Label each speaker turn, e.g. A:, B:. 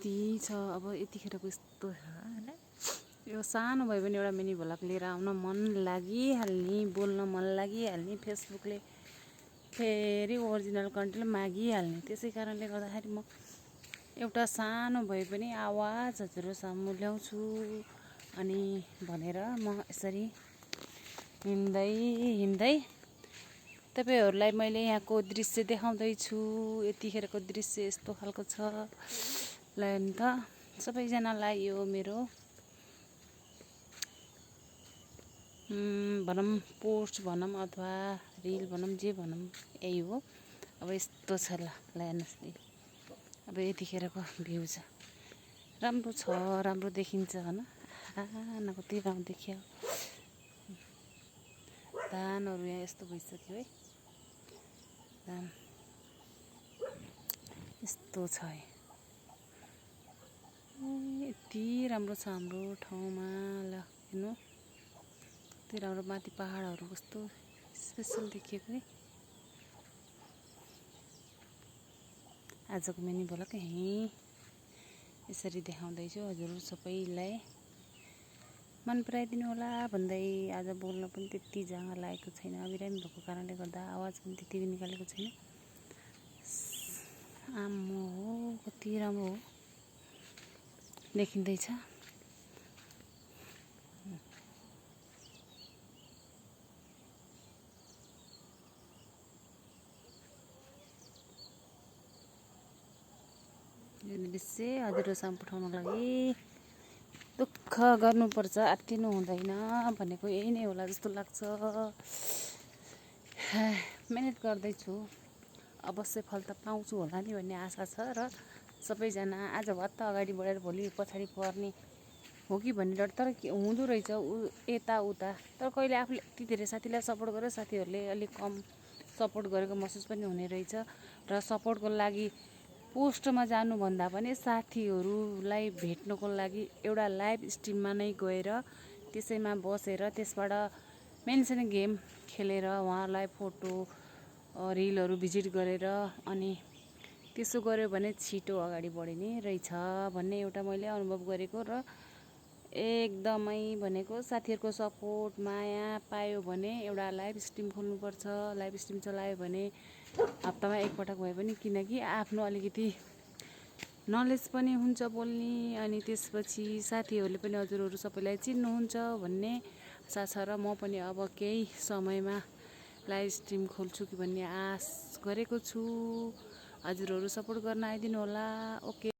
A: यति छ। अब यतिखेरको यस्तो छ हैन। यो सानो भए पनि एउटा मिनी भ्लग लिएर आउन मन लागिहाल्ने, बोल्न मन लागिहाल्ने, फेसबुकले फेरि ओरिजिनल कन्टेन्ट मागिहाल्ने। त्यसै कारणले गर्दाखेरि म एउटा सानो भए पनि आवाज हजुरहरु सामु ल्याउँछु अनि भनेर म यसरी हिँड्दै तपाईहरुलाई मैले यहाँको दृश्य देखाउँदै छु। यतिखेरको दृश्य यस्तो खालको छ। ल नि त सबैजनालाई यो मेरो भनौँ पोस्ट भनौँ अथवा रिल भनौँ जे भनौँ यही हो। अब यस्तो छ। ल हेर्नुस् नि, अब यतिखेरको भ्यू छ। राम्रो छ, राम्रो देखिन्छ हैन। न कति राम्रो देखियो। धानहरू यहाँ यस्तो भइसक्यो है। धान यस्तो छ है। यति राम्रो छ हाम्रो ठाउँमा। ल हेर्नु कति राम्रो, माथि पहाडहरू कस्तो स्पेसल देखिएको है। आजको मिनी भ्लग यहीँ यसरी देखाउँदैछु। हजुरहरु सबैलाई मन पराइदिनु होला भन्दै आज बोल्न पनि त्यति जाँगा लागेको छैन। बिरामी भएको कारणले गर्दा आवाज पनि त्यति निकालेको छैन। आम्मो हो कति राम्रो हो देखिँदैछ। यो दृश्य हजुरहरुसँग पठाउनको लागि दुःख गर्नुपर्छ, आत्तिनु हुँदैन भनेको यही नै होला जस्तो लाग्छ। मेहनत गर्दैछु, अवश्य फल त पाउँछु होला नि भन्ने आशा छ। र सबैजना आज भत्त अगाडि बढेर भोलि पछाडि पर्ने हो कि भन्ने डर तर हुँदो रहेछ यताउता। तर कहिले आफूले यति धेरै साथीलाई सपोर्ट गर्यो, साथीहरूले अलिक कम सपोर्ट गरेको महसुस पनि हुने रहेछ। र सपोर्टको लागि पोस्टमा जानुभन्दा पनि साथीहरूलाई भेट्नको लागि एउटा लाइभ स्ट्रिममा नै गएर त्यसैमा बसेर त्यसबाट मेन्सन गेम खेलेर उहाँलाई फोटो रिलहरू भिजिट गरेर अनि त्यसो गर्यो भने छिटो अगाडि बढिने रहेछ भन्ने एउटा मैले अनुभव गरेको। र एकदमै भनेको साथीहरूको सपोर्ट माया पायो भने एउटा लाइभ स्ट्रिम खोल्नुपर्छ। लाइभ स्ट्रिम चलायो भने हप्तामा एकपटक भए पनि, किनकि आफ्नो अलिकति नलेज पनि हुन्छ बोल्ने अनि त्यसपछि साथीहरूले पनि हजुरहरु सबैलाई चिन्नुहुन्छ भन्ने आशा छ। र म पनि अब केही समयमा लाइभ स्ट्रिम खोल्छु कि भन्ने आश गरेको छु। हजुरहरु सपोर्ट गर्न आइदिनु होला। ओके।